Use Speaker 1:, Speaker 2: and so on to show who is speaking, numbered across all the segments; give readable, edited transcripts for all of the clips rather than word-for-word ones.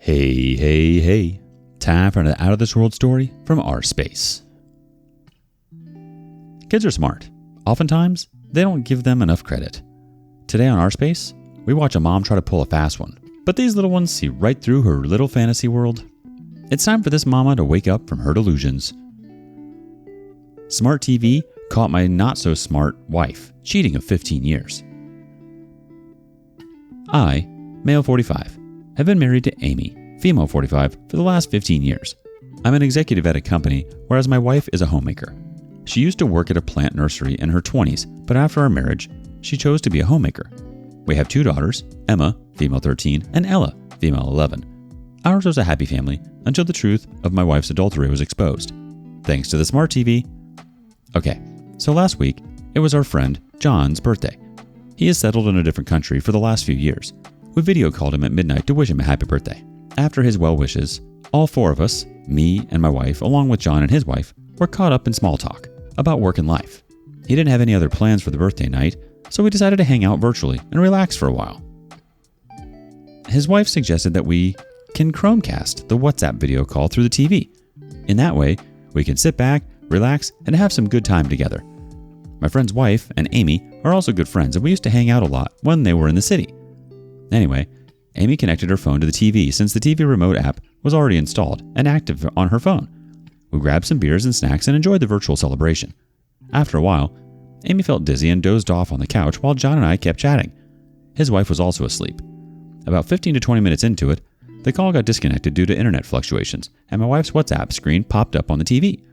Speaker 1: Hey, hey, hey. Time for an out of this world story from rSpace. Kids are smart. Oftentimes, they don't give them enough credit. Today on rSpace, we watch a mom try to pull a fast one, but these little ones see right through her little fantasy world. It's time for this mama to wake up from her delusions. Smart TV caught my not-so-smart wife cheating of 15 years. I, male 45, have been married to Amy, female 45, for the last 15 years. I'm an executive at a company, whereas my wife is a homemaker. She used to work at a plant nursery in her 20s, but after our marriage, she chose to be a homemaker. We have 2 daughters, Emma, female 13, and Ella, female 11. Ours was a happy family until the truth of my wife's adultery was exposed. Thanks to the smart TV. Okay, so last week, it was our friend John's birthday. He has settled in a different country for the last few years. We video called him at midnight to wish him a happy birthday. After his well wishes, all 4 of us, me and my wife, along with John and his wife, were caught up in small talk about work and life. He didn't have any other plans for the birthday night, so we decided to hang out virtually and relax for a while. His wife suggested that we can Chromecast the WhatsApp video call through the TV. In that way, we can sit back, relax, and have some good time together. My friend's wife and Amy are also good friends, and we used to hang out a lot when they were in the city. Anyway, Amy connected her phone to the TV since the TV remote app was already installed and active on her phone. We grabbed some beers and snacks and enjoyed the virtual celebration. After a while, Amy felt dizzy and dozed off on the couch while John and I kept chatting. His wife was also asleep. About 15 to 20 minutes into it, the call got disconnected due to internet fluctuations, and my wife's WhatsApp screen popped up on the TV.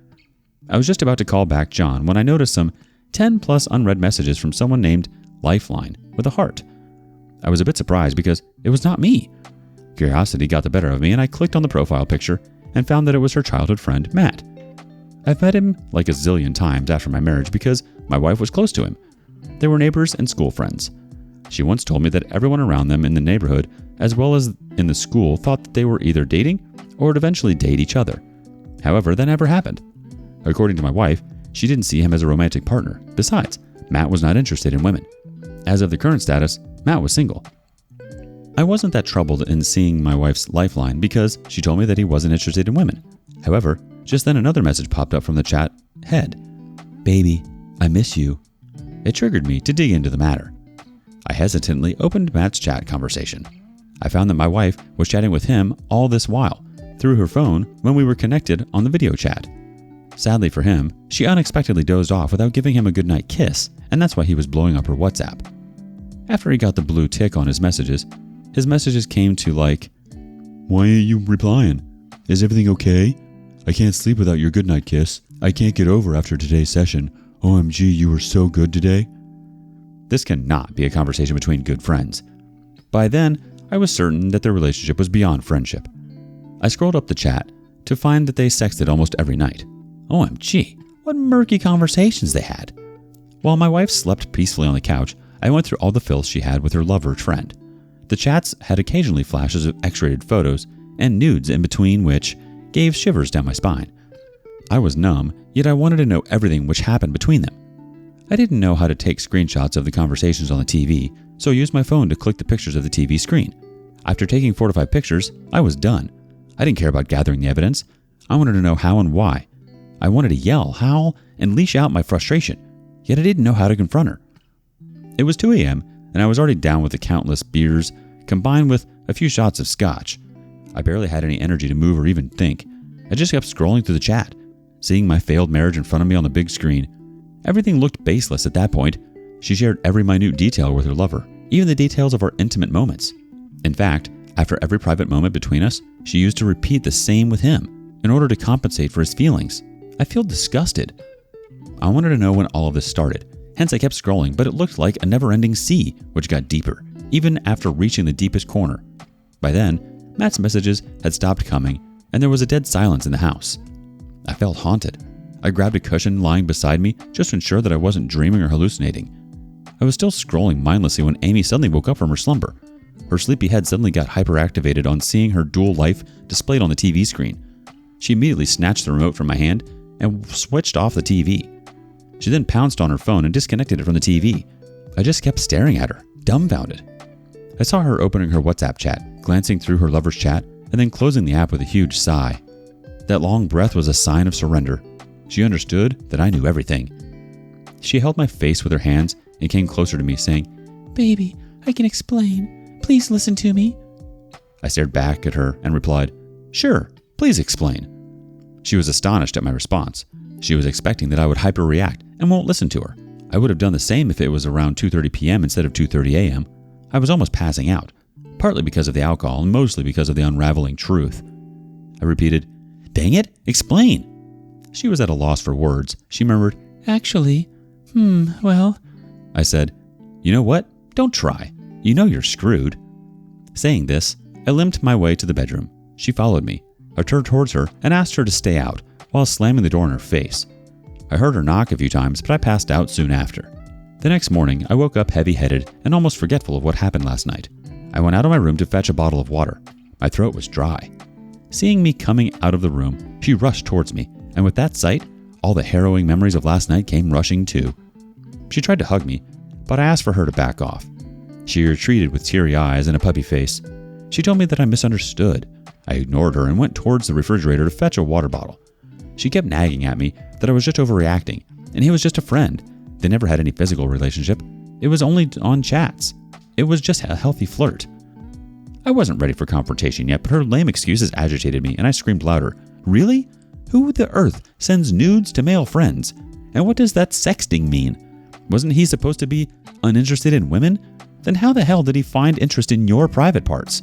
Speaker 1: I was just about to call back John when I noticed some 10+ unread messages from someone named Lifeline with a heart. I was a bit surprised because it was not me. Curiosity got the better of me, and I clicked on the profile picture and found that it was her childhood friend, Matt. I've met him like a zillion times after my marriage because my wife was close to him. They were neighbors and school friends. She once told me that everyone around them in the neighborhood, as well as in the school, thought that they were either dating or would eventually date each other. However, that never happened. According to my wife, she didn't see him as a romantic partner. Besides, Matt was not interested in women. As of the current status, Matt was single. I wasn't that troubled in seeing my wife's lifeline because she told me that he wasn't interested in women. However, just then another message popped up from the chat head. "Baby, I miss you." It triggered me to dig into the matter. I hesitantly opened Matt's chat conversation. I found that my wife was chatting with him all this while, through her phone when we were connected on the video chat. Sadly for him, she unexpectedly dozed off without giving him a goodnight kiss, and that's why he was blowing up her WhatsApp. After he got the blue tick on his messages came to like, "Why ain't you replying? Is everything okay? I can't sleep without your goodnight kiss. I can't get over after today's session. OMG, you were so good today." This cannot be a conversation between good friends. By then, I was certain that their relationship was beyond friendship. I scrolled up the chat to find that they sexted almost every night. OMG, what murky conversations they had. While my wife slept peacefully on the couch, I went through all the filth she had with her lover friend. The chats had occasionally flashes of X-rated photos and nudes in between, which gave shivers down my spine. I was numb, yet I wanted to know everything which happened between them. I didn't know how to take screenshots of the conversations on the TV, so I used my phone to click the pictures of the TV screen. After taking 4 to 5 pictures, I was done. I didn't care about gathering the evidence. I wanted to know how and why. I wanted to yell, howl, and leash out my frustration, yet I didn't know how to confront her. It was 2 a.m., and I was already down with the countless beers, combined with a few shots of scotch. I barely had any energy to move or even think. I just kept scrolling through the chat, seeing my failed marriage in front of me on the big screen. Everything looked baseless at that point. She shared every minute detail with her lover, even the details of our intimate moments. In fact, after every private moment between us, she used to repeat the same with him, in order to compensate for his feelings. I feel disgusted. I wanted to know when all of this started. Hence, I kept scrolling, but it looked like a never-ending sea, which got deeper, even after reaching the deepest corner. By then, Matt's messages had stopped coming, and there was a dead silence in the house. I felt haunted. I grabbed a cushion lying beside me just to ensure that I wasn't dreaming or hallucinating. I was still scrolling mindlessly when Amy suddenly woke up from her slumber. Her sleepy head suddenly got hyperactivated on seeing her dual life displayed on the TV screen. She immediately snatched the remote from my hand and switched off the TV. She then pounced on her phone and disconnected it from the TV. I just kept staring at her, dumbfounded. I saw her opening her WhatsApp chat, glancing through her lover's chat, and then closing the app with a huge sigh. That long breath was a sign of surrender. She understood that I knew everything. She held my face with her hands and came closer to me, saying, "Baby, I can explain. Please listen to me." I stared back at her and replied, "Sure, please explain." She was astonished at my response. She was expecting that I would hyperreact and won't listen to her. I would have done the same if it was around 2:30 p.m. instead of 2:30 a.m. I was almost passing out, partly because of the alcohol and mostly because of the unraveling truth. I repeated, "Dang it, explain." She was at a loss for words. She murmured, "Actually, well." I said, "You know what? Don't try. You know you're screwed." Saying this, I limped my way to the bedroom. She followed me. I turned towards her and asked her to stay out while slamming the door in her face. I heard her knock a few times, but I passed out soon after. The next morning, I woke up heavy-headed and almost forgetful of what happened last night. I went out of my room to fetch a bottle of water. My throat was dry. Seeing me coming out of the room, she rushed towards me, and with that sight, all the harrowing memories of last night came rushing too. She tried to hug me, but I asked for her to back off. She retreated with teary eyes and a puppy face. She told me that I misunderstood. I ignored her and went towards the refrigerator to fetch a water bottle. She kept nagging at me that I was just overreacting, and he was just a friend. They never had any physical relationship. It was only on chats. It was just a healthy flirt. I wasn't ready for confrontation yet, but her lame excuses agitated me, and I screamed louder. "Really? Who the earth sends nudes to male friends? And what does that sexting mean? Wasn't he supposed to be uninterested in women? Then how the hell did he find interest in your private parts?"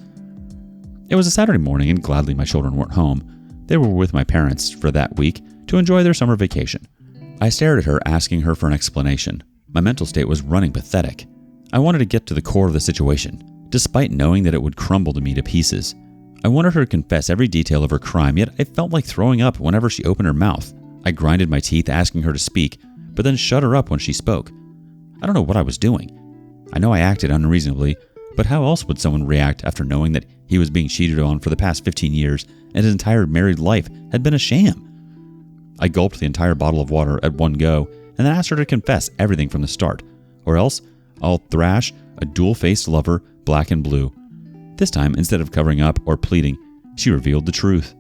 Speaker 1: It was a Saturday morning, and gladly my children weren't home. They were with my parents for that week to enjoy their summer vacation. I stared at her, asking her for an explanation. My mental state was running pathetic. I wanted to get to the core of the situation, despite knowing that it would crumble to me to pieces. I wanted her to confess every detail of her crime, yet I felt like throwing up whenever she opened her mouth. I grinded my teeth, asking her to speak, but then shut her up when she spoke. I don't know what I was doing. I know I acted unreasonably, but how else would someone react after knowing that he was being cheated on for the past 15 years and his entire married life had been a sham? I gulped the entire bottle of water at one go and then asked her to confess everything from the start, or else I'll thrash a dual-faced lover black and blue. This time, instead of covering up or pleading, she revealed the truth.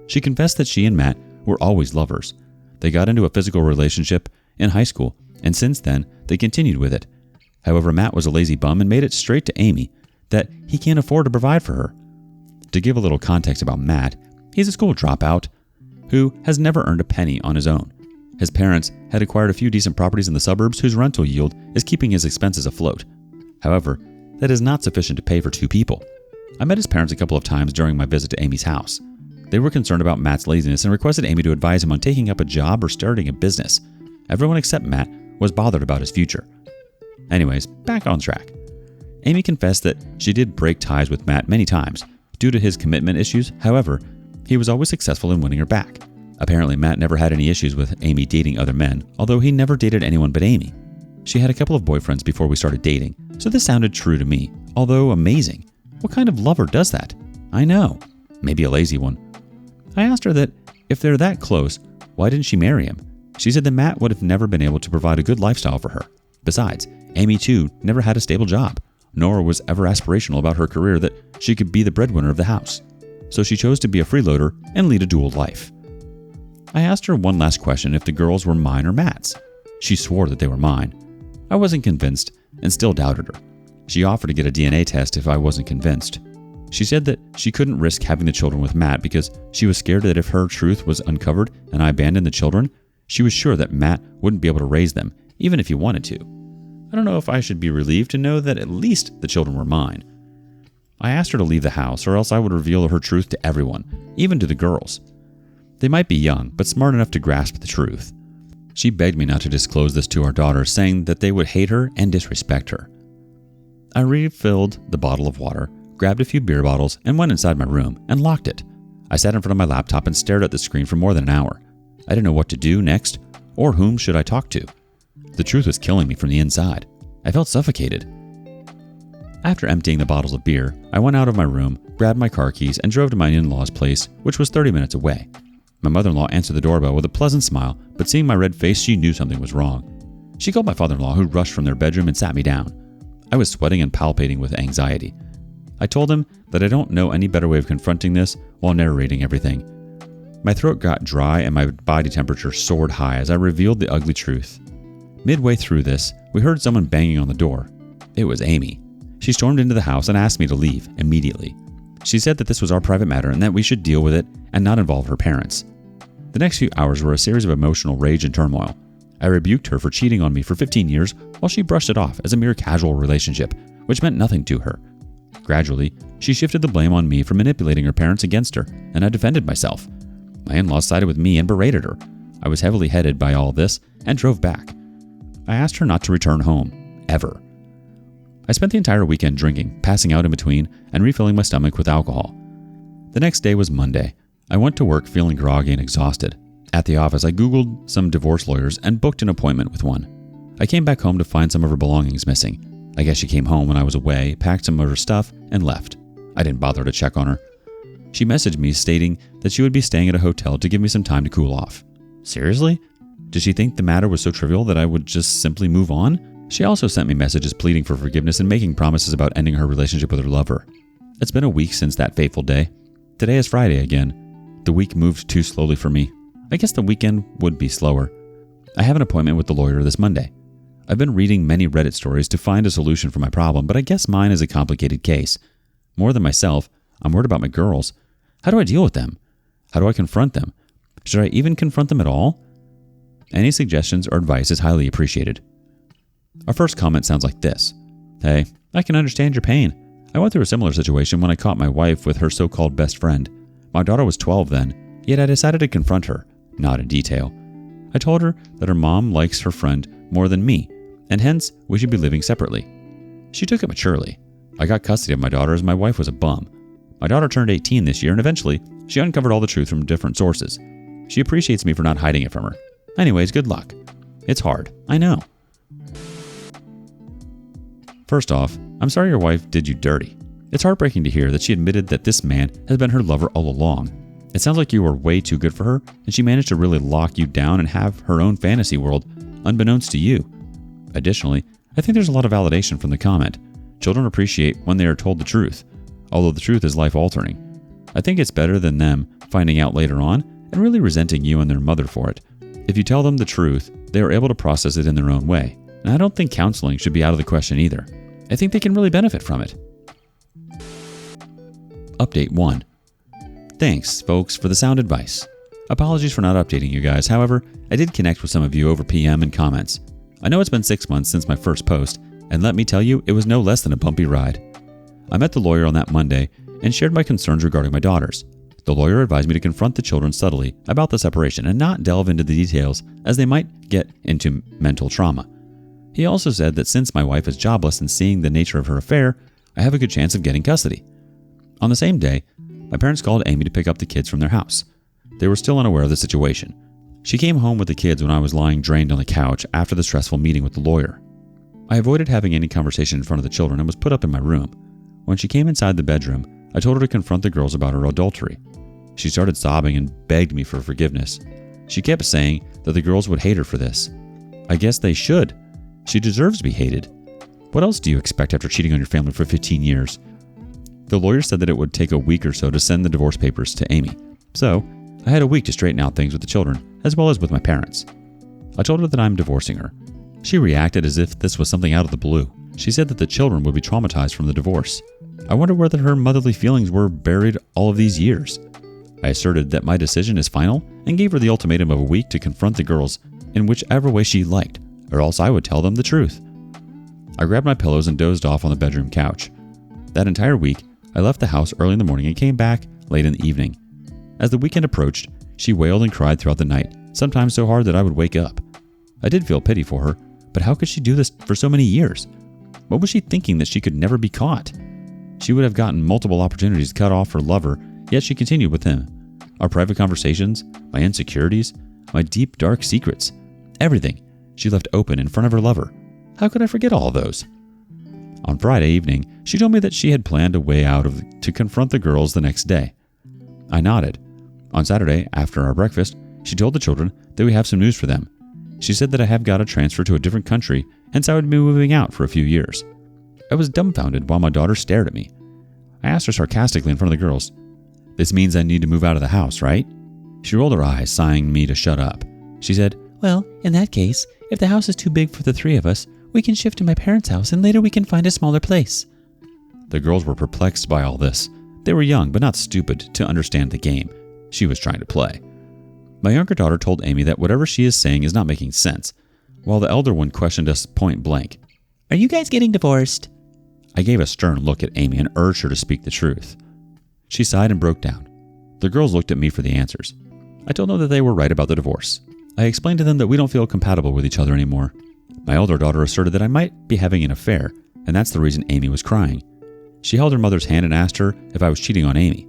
Speaker 1: She confessed that she and Matt were always lovers. They got into a physical relationship in high school, and since then, they continued with it. However, Matt was a lazy bum and made it straight to Amy that he can't afford to provide for her. To give a little context about Matt, he's a school dropout who has never earned a penny on his own. His parents had acquired a few decent properties in the suburbs whose rental yield is keeping his expenses afloat. However, that is not sufficient to pay for two people. I met his parents a couple of times during my visit to Amy's house. They were concerned about Matt's laziness and requested Amy to advise him on taking up a job or starting a business. Everyone except Matt was bothered about his future. Anyways, back on track. Amy confessed that she did break ties with Matt many times due to his commitment issues. However, he was always successful in winning her back. Apparently, Matt never had any issues with Amy dating other men, although he never dated anyone but Amy. She had a couple of boyfriends before we started dating, so this sounded true to me, although amazing. What kind of lover does that? I know. Maybe a lazy one. I asked her that if they're that close, why didn't she marry him? She said that Matt would have never been able to provide a good lifestyle for her. Besides, Amy too never had a stable job, nor was ever aspirational about her career that she could be the breadwinner of the house. So she chose to be a freeloader and lead a dual life. I asked her one last question if the girls were mine or Matt's. She swore that they were mine. I wasn't convinced and still doubted her. She offered to get a DNA test if I wasn't convinced. She said that she couldn't risk having the children with Matt because she was scared that if her truth was uncovered and I abandoned the children, she was sure that Matt wouldn't be able to raise them, even if he wanted to. I don't know if I should be relieved to know that at least the children were mine. I asked her to leave the house or else I would reveal her truth to everyone, even to the girls. They might be young, but smart enough to grasp the truth. She begged me not to disclose this to our daughters, saying that they would hate her and disrespect her. I refilled the bottle of water, grabbed a few beer bottles, and went inside my room and locked it. I sat in front of my laptop and stared at the screen for more than an hour. I didn't know what to do next, or whom should I talk to. The truth was killing me from the inside. I felt suffocated. After emptying the bottles of beer, I went out of my room, grabbed my car keys, and drove to my in-laws' place, which was 30 minutes away. My mother-in-law answered the doorbell with a pleasant smile, but seeing my red face, she knew something was wrong. She called my father-in-law, who rushed from their bedroom and sat me down. I was sweating and palpitating with anxiety. I told him that I don't know any better way of confronting this while narrating everything. My throat got dry and my body temperature soared high as I revealed the ugly truth. Midway through this, we heard someone banging on the door. It was Amy. She stormed into the house and asked me to leave immediately. She said that this was our private matter and that we should deal with it and not involve her parents. The next few hours were a series of emotional rage and turmoil. I rebuked her for cheating on me for 15 years while she brushed it off as a mere casual relationship, which meant nothing to her. Gradually, she shifted the blame on me for manipulating her parents against her, and I defended myself. My in-laws sided with me and berated her. I was heavily headed by all this and drove back. I asked her not to return home, ever. I spent the entire weekend drinking, passing out in between, and refilling my stomach with alcohol. The next day was Monday. I went to work feeling groggy and exhausted. At the office, I Googled some divorce lawyers and booked an appointment with one. I came back home to find some of her belongings missing. I guess she came home when I was away, packed some of her stuff, and left. I didn't bother to check on her. She messaged me stating that she would be staying at a hotel to give me some time to cool off. Seriously? Did she think the matter was so trivial that I would just simply move on? She also sent me messages pleading for forgiveness and making promises about ending her relationship with her lover. It's been a week since that fateful day. Today is Friday again. The week moved too slowly for me. I guess the weekend would be slower. I have an appointment with the lawyer this Monday. I've been reading many Reddit stories to find a solution for my problem, but I guess mine is a complicated case. More than myself, I'm worried about my girls. How do I deal with them? How do I confront them? Should I even confront them at all? Any suggestions or advice is highly appreciated. Our first comment sounds like this. Hey, I can understand your pain. I went through a similar situation when I caught my wife with her so-called best friend. My daughter was 12 then, yet I decided to confront her, not in detail. I told her that her mom likes her friend more than me, and hence we should be living separately. She took it maturely. I got custody of my daughter as my wife was a bum. My daughter turned 18 this year, and eventually she uncovered all the truth from different sources. She appreciates me for not hiding it from her. Anyways, good luck. It's hard, I know. First off, I'm sorry your wife did you dirty. It's heartbreaking to hear that she admitted that this man has been her lover all along. It sounds like you were way too good for her, and she managed to really lock you down and have her own fantasy world, unbeknownst to you. Additionally, I think there's a lot of validation from the comment. Children appreciate when they are told the truth, although the truth is life-altering. I think it's better than them finding out later on and really resenting you and their mother for it. If you tell them the truth, they are able to process it in their own way. And I don't think counseling should be out of the question either. I think they can really benefit from it. Update 1. Thanks, folks, for the sound advice. Apologies for not updating you guys. However, I did connect with some of you over PM and comments. I know it's been 6 months since my first post, and let me tell you, it was no less than a bumpy ride. I met the lawyer on that Monday and shared my concerns regarding my daughters. The lawyer advised me to confront the children subtly about the separation and not delve into the details, as they might get into mental trauma. He also said that since my wife is jobless and seeing the nature of her affair, I have a good chance of getting custody. On the same day, my parents called Amy to pick up the kids from their house. They were still unaware of the situation. She came home with the kids when I was lying drained on the couch after the stressful meeting with the lawyer. I avoided having any conversation in front of the children and was put up in my room. When she came inside the bedroom, I told her to confront the girls about her adultery. She started sobbing and begged me for forgiveness. She kept saying that the girls would hate her for this. I guess they should. She deserves to be hated. What else do you expect after cheating on your family for 15 years? The lawyer said that it would take a week or so to send the divorce papers to Amy. So, I had a week to straighten out things with the children, as well as with my parents. I told her that I'm divorcing her. She reacted as if this was something out of the blue. She said that the children would be traumatized from the divorce. I wondered whether her motherly feelings were buried all of these years. I asserted that my decision is final and gave her the ultimatum of a week to confront the girls in whichever way she liked, or else I would tell them the truth. I grabbed my pillows and dozed off on the bedroom couch. That entire week, I left the house early in the morning and came back late in the evening. As the weekend approached, she wailed and cried throughout the night, sometimes so hard that I would wake up. I did feel pity for her, but how could she do this for so many years? What was she thinking that she could never be caught? She would have gotten multiple opportunities to cut off her lover, yet she continued with him. Our private conversations, my insecurities, my deep, dark secrets, everything she left open in front of her lover. How could I forget all of those? On Friday evening, she told me that she had planned a way out to confront the girls the next day. I nodded. On Saturday, after our breakfast, she told the children that we have some news for them. She said that I have got to transfer to a different country, hence I would be moving out for a few years. I was dumbfounded while my daughter stared at me. I asked her sarcastically in front of the girls. This means I need to move out of the house, right? She rolled her eyes, sighing me to shut up. She said, well, in that case, if the house is too big for the three of us, we can shift to my parents' house and later we can find a smaller place. The girls were perplexed by all this. They were young, but not stupid to understand the game she was trying to play. My younger daughter told Amy that whatever she is saying is not making sense, while the elder one questioned us point blank. Are you guys getting divorced? I gave a stern look at Amy and urged her to speak the truth. She sighed and broke down. The girls looked at me for the answers. I told them that they were right about the divorce. I explained to them that we don't feel compatible with each other anymore. My elder daughter asserted that I might be having an affair, and that's the reason Amy was crying. She held her mother's hand and asked her if I was cheating on Amy.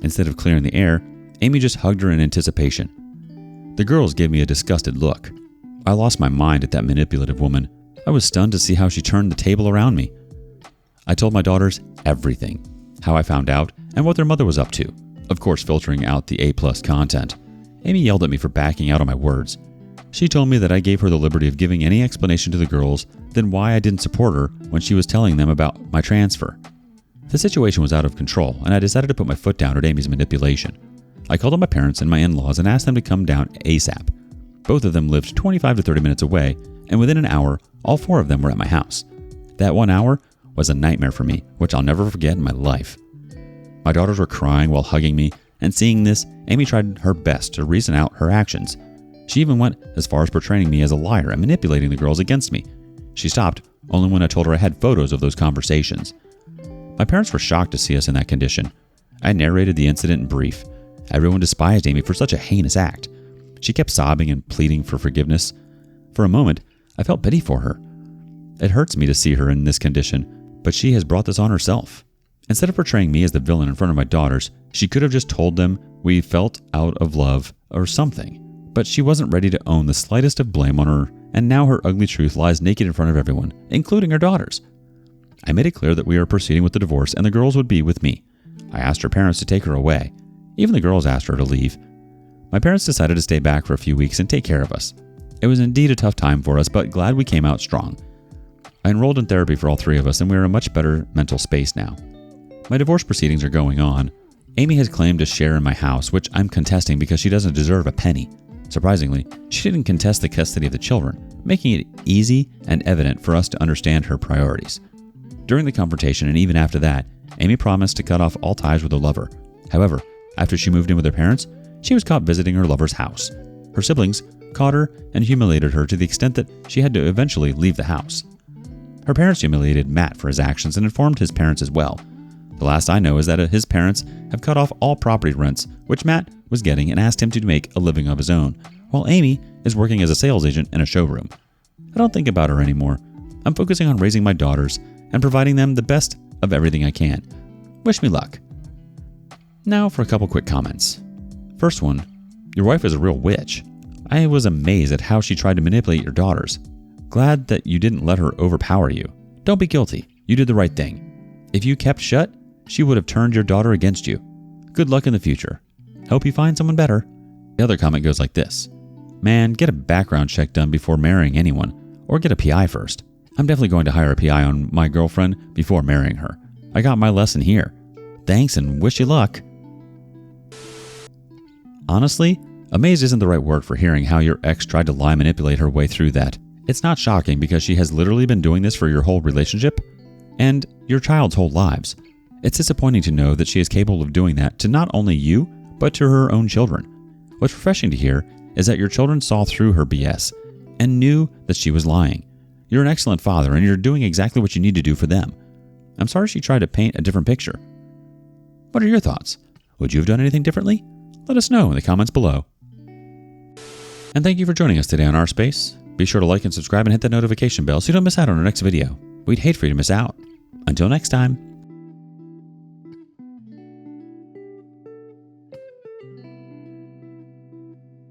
Speaker 1: Instead of clearing the air, Amy just hugged her in anticipation. The girls gave me a disgusted look. I lost my mind at that manipulative woman. I was stunned to see how she turned the table around me. I told my daughters everything, how I found out, and what their mother was up to, of course filtering out the A+ content. Amy yelled at me for backing out on my words. She told me that I gave her the liberty of giving any explanation to the girls, then why I didn't support her when she was telling them about my transfer. The situation was out of control, and I decided to put my foot down at Amy's manipulation. I called on my parents and my in-laws and asked them to come down ASAP. Both of them lived 25 to 30 minutes away, and within an hour, all four of them were at my house. That 1 hour was a nightmare for me, which I'll never forget in my life. My daughters were crying while hugging me, and seeing this, Amy tried her best to reason out her actions. She even went as far as portraying me as a liar and manipulating the girls against me. She stopped only when I told her I had photos of those conversations. My parents were shocked to see us in that condition. I narrated the incident in brief. Everyone despised Amy for such a heinous act. She kept sobbing and pleading for forgiveness. For a moment, I felt pity for her. It hurts me to see her in this condition, but she has brought this on herself. Instead of portraying me as the villain in front of my daughters, she could have just told them we felt out of love or something. But she wasn't ready to own the slightest of blame on her, and now her ugly truth lies naked in front of everyone, including her daughters. I made it clear that we are proceeding with the divorce and the girls would be with me. I asked her parents to take her away. Even the girls asked her to leave. My parents decided to stay back for a few weeks and take care of us. It was indeed a tough time for us, but glad we came out strong. I enrolled in therapy for all three of us, and we are in a much better mental space now. My divorce proceedings are going on. Amy has claimed a share in my house, which I'm contesting because she doesn't deserve a penny. Surprisingly, she didn't contest the custody of the children, making it easy and evident for us to understand her priorities. During the confrontation and even after that, Amy promised to cut off all ties with her lover. However, after she moved in with her parents, she was caught visiting her lover's house. Her siblings caught her and humiliated her to the extent that she had to eventually leave the house. Her parents humiliated Matt for his actions and informed his parents as well. The last I know is that his parents have cut off all property rents, which Matt was getting, and asked him to make a living of his own, while Amy is working as a sales agent in a showroom. I don't think about her anymore. I'm focusing on raising my daughters and providing them the best of everything I can. Wish me luck. Now for a couple quick comments. First one, your wife is a real witch. I was amazed at how she tried to manipulate your daughters. Glad that you didn't let her overpower you. Don't be guilty. You did the right thing. If you kept shut, she would have turned your daughter against you. Good luck in the future. Hope you find someone better. The other comment goes like this. Man, get a background check done before marrying anyone, or get a PI first. I'm definitely going to hire a PI on my girlfriend before marrying her. I got my lesson here. Thanks and wish you luck. Honestly, amazed isn't the right word for hearing how your ex tried to lie and manipulate her way through that. It's not shocking because she has literally been doing this for your whole relationship and your child's whole lives. It's disappointing to know that she is capable of doing that to not only you, but to her own children. What's refreshing to hear is that your children saw through her BS and knew that she was lying. You're an excellent father and you're doing exactly what you need to do for them. I'm sorry she tried to paint a different picture. What are your thoughts? Would you have done anything differently? Let us know in the comments below. And thank you for joining us today on rSpace. Be sure to like and subscribe and hit that notification bell so you don't miss out on our next video. We'd hate for you to miss out. Until next time.